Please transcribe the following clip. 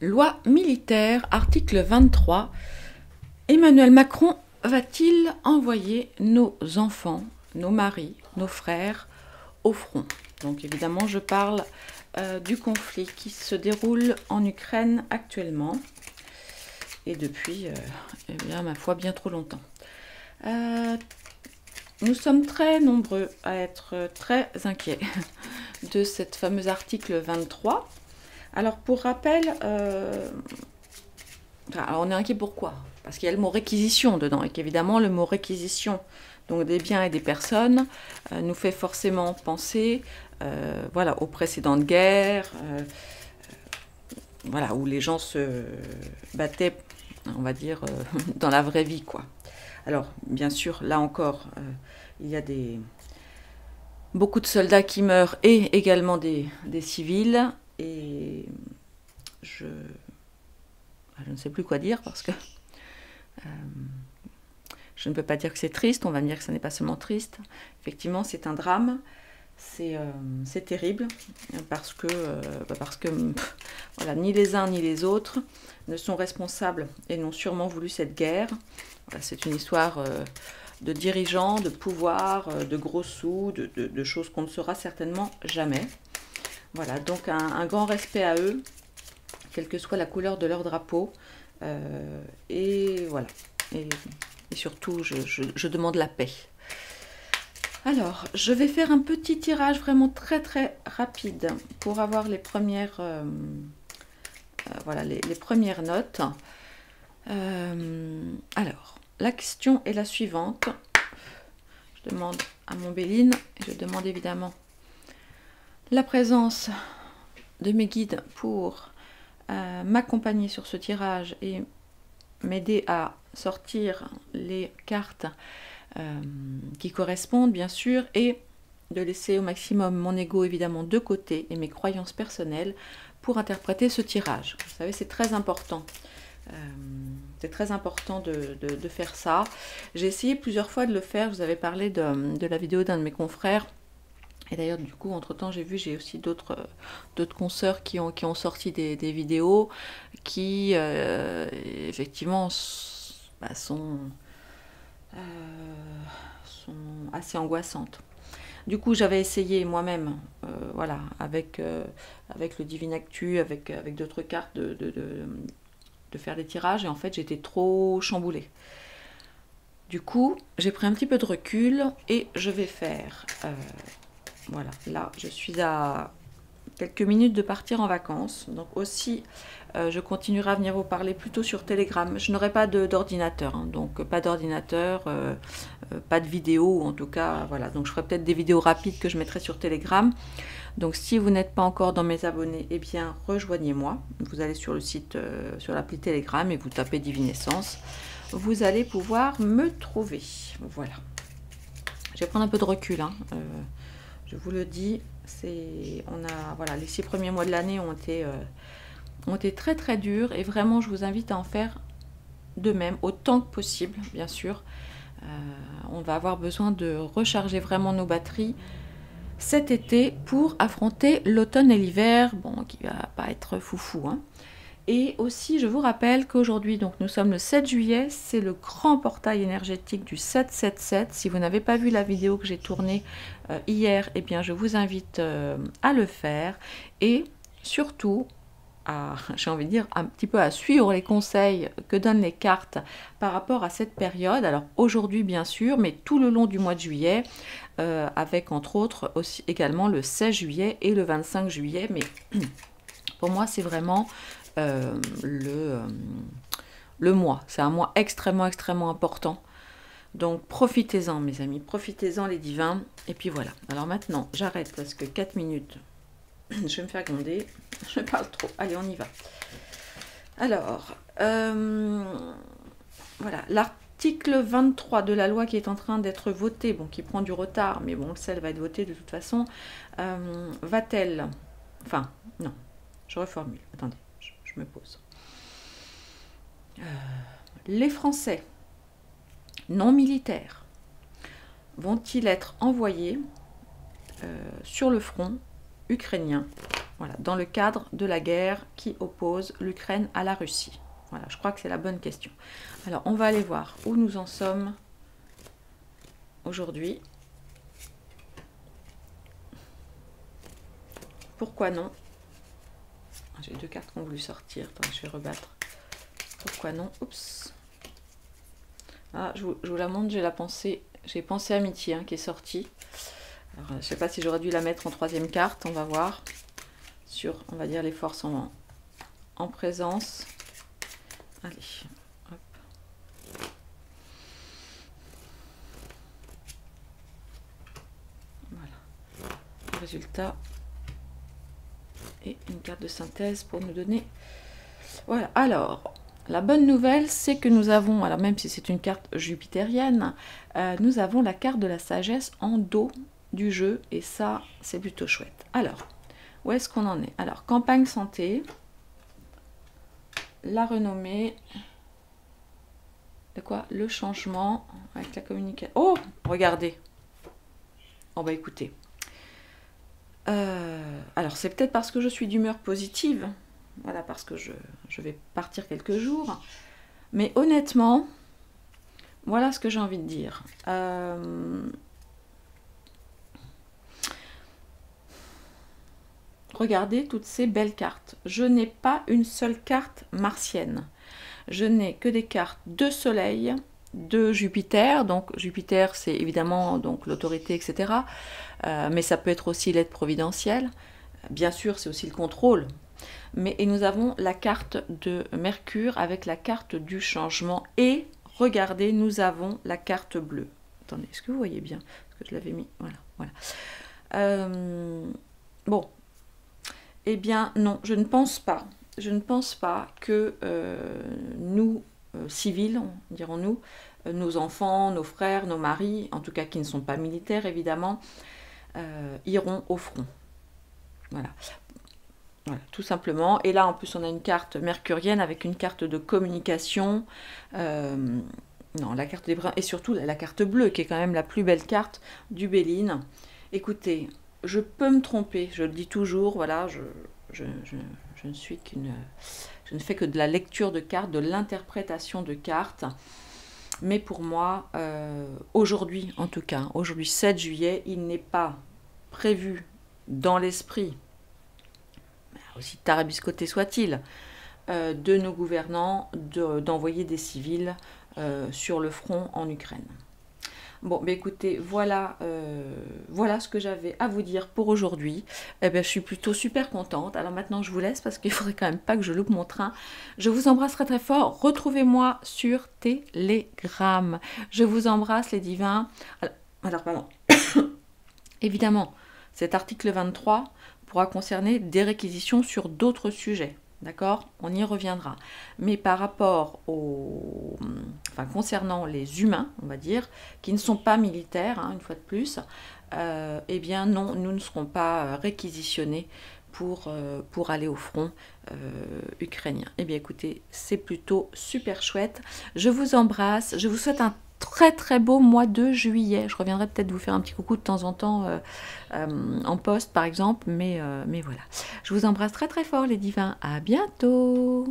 Loi militaire, article 23. Emmanuel Macron va-t-il envoyer nos enfants, nos maris, nos frères au front? Donc évidemment, je parle du conflit qui se déroule en Ukraine actuellement et depuis, eh bien, ma foi, bien trop longtemps. Nous sommes très nombreux à être très inquiets de cet fameux article 23. Alors pour rappel, alors on est inquiet pourquoi? Parce qu'il y a le mot réquisition dedans et qu'évidemment le mot réquisition, donc des biens et des personnes, nous fait forcément penser voilà, aux précédentes guerres, voilà, où les gens se battaient, on va dire, dans la vraie vie, quoi. Alors, bien sûr, là encore, il y a beaucoup de soldats qui meurent et également des civils. Et je ne sais plus quoi dire parce que je ne peux pas dire que c'est triste. On va me dire que ce n'est pas seulement triste. Effectivement, c'est un drame. C'est terrible parce que voilà, ni les uns ni les autres ne sont responsables et n'ont sûrement voulu cette guerre. Voilà, c'est une histoire de dirigeants, de pouvoir, de gros sous, de choses qu'on ne saura certainement jamais. Voilà, donc un grand respect à eux, quelle que soit la couleur de leur drapeau. Et voilà, et surtout, je demande la paix. Alors, je vais faire un petit tirage vraiment très très rapide pour avoir les premières, voilà, les premières notes. Alors, la question est la suivante. Je demande à mon Béline, et je demande évidemment la présence de mes guides pour m'accompagner sur ce tirage et m'aider à sortir les cartes qui correspondent bien sûr et de laisser au maximum mon ego évidemment de côté et mes croyances personnelles pour interpréter ce tirage. Vous savez, c'est très important. C'est très important de faire ça. J'ai essayé plusieurs fois de le faire. Je vous avais parlé de la vidéo d'un de mes confrères. Et d'ailleurs, du coup, entre-temps, j'ai aussi d'autres consoeurs qui ont sorti des vidéos qui, effectivement, sont assez angoissantes. Du coup, j'avais essayé moi-même, voilà, avec le Divine Actu, avec d'autres cartes, de faire des tirages. Et en fait, j'étais trop chamboulée. Du coup, j'ai pris un petit peu de recul et je vais faire... voilà, là, je suis à quelques minutes de partir en vacances. Donc aussi, je continuerai à venir vous parler plutôt sur Telegram. Je n'aurai pas d'ordinateur, hein, donc pas d'ordinateur, pas de vidéo, en tout cas, voilà. Donc je ferai peut-être des vidéos rapides que je mettrai sur Telegram. Donc si vous n'êtes pas encore dans mes abonnés, eh bien rejoignez-moi. Vous allez sur le site, sur l'appli Telegram et vous tapez Divinescence. Vous allez pouvoir me trouver. Voilà. Je vais prendre un peu de recul, hein. Je vous le dis, voilà, les 6 premiers mois de l'année ont été très très durs et vraiment je vous invite à en faire de même autant que possible, bien sûr. On va avoir besoin de recharger vraiment nos batteries cet été pour affronter l'automne et l'hiver, bon, qui va pas être foufou, hein. Et aussi, je vous rappelle qu'aujourd'hui, donc nous sommes le 7 juillet, c'est le grand portail énergétique du 777. Si vous n'avez pas vu la vidéo que j'ai tournée hier, eh bien, je vous invite à le faire. Et surtout, j'ai envie de dire, un petit peu à suivre les conseils que donnent les cartes par rapport à cette période. Alors aujourd'hui, bien sûr, mais tout le long du mois de juillet, avec entre autres aussi également le 16 juillet et le 25 juillet. Mais pour moi, c'est vraiment... le mois. C'est un mois extrêmement, extrêmement important. Donc, profitez-en, mes amis. Profitez-en, les divins. Et puis, voilà. Alors, maintenant, j'arrête parce que 4 minutes, je vais me faire gronder. Je parle trop. Allez, on y va. Alors, voilà. L'article 23 de la loi qui est en train d'être votée, bon, qui prend du retard, mais bon, celle va être votée de toute façon, va-t-elle... Enfin, non. Je reformule. Attendez. Je me pose. Les Français non militaires vont-ils être envoyés sur le front ukrainien Voilà, dans le cadre de la guerre qui oppose l'Ukraine à la Russie. Voilà, je crois que c'est la bonne question. Alors, on va aller voir où nous en sommes aujourd'hui. Pourquoi non? J'ai deux cartes qui ont voulu sortir. Attends, je vais rebattre. Pourquoi non? Oups. Ah, je vous la montre, j'ai pensé amitié qui est sortie. Alors, je ne sais pas si j'aurais dû la mettre en troisième carte, on va voir. Sur, on va dire, les forces en présence. Allez, hop. Voilà. Le résultat. Et une carte de synthèse pour nous donner. Voilà, alors, la bonne nouvelle, c'est que nous avons, alors même si c'est une carte jupitérienne, nous avons la carte de la sagesse en dos du jeu, et ça, c'est plutôt chouette. Alors, où est-ce qu'on en est? Alors, campagne santé, la renommée, de quoi? Le changement avec la communication. Oh, regardez. Oh bah écoutez. Alors, c'est peut-être parce que je suis d'humeur positive. Voilà, parce que je vais partir quelques jours. Mais honnêtement, voilà ce que j'ai envie de dire. Regardez toutes ces belles cartes. Je n'ai pas une seule carte martienne. Je n'ai que des cartes de soleil, de Jupiter. Donc Jupiter, c'est évidemment donc l'autorité, etc. Mais ça peut être aussi l'aide providentielle. Bien sûr, c'est aussi le contrôle. Et nous avons la carte de Mercure avec la carte du changement. Et regardez, nous avons la carte bleue. Attendez, est-ce que vous voyez bien? Parce que je l'avais mis. Voilà. Bon. Eh bien, non, je ne pense pas. Je ne pense pas que nous, civils, dirons-nous, nos enfants, nos frères, nos maris, en tout cas qui ne sont pas militaires, évidemment, iront au front. Voilà, tout simplement. Et là, en plus, on a une carte mercurienne avec une carte de communication. Non, la carte des bruns et surtout la carte bleue, qui est quand même la plus belle carte du Béline. Écoutez, je peux me tromper, je le dis toujours, voilà, je ne suis qu'une... Je ne fais que de la lecture de cartes, de l'interprétation de cartes. Mais pour moi, aujourd'hui, en tout cas, aujourd'hui 7 juillet, il n'est pas prévu dans l'esprit, aussi tarabiscoté soit-il, de nos gouvernants d'envoyer des civils sur le front en Ukraine. Bon, écoutez, voilà ce que j'avais à vous dire pour aujourd'hui. Je suis plutôt super contente. Alors maintenant, je vous laisse parce qu'il ne faudrait quand même pas que je loupe mon train. Je vous embrasse très très fort. Retrouvez-moi sur Telegram. Je vous embrasse les divins. Alors pardon. Évidemment, cet article 23 pourra concerner des réquisitions sur d'autres sujets. D'accord? On y reviendra. Mais par rapport concernant les humains, on va dire, qui ne sont pas militaires, une fois de plus, eh bien non, nous ne serons pas réquisitionnés pour aller au front ukrainien. Eh bien écoutez, c'est plutôt super chouette. Je vous embrasse, je vous souhaite un très très beau mois de juillet. Je reviendrai peut-être vous faire un petit coucou de temps en temps en poste par exemple, mais voilà. Je vous embrasse très très fort les divins. À bientôt.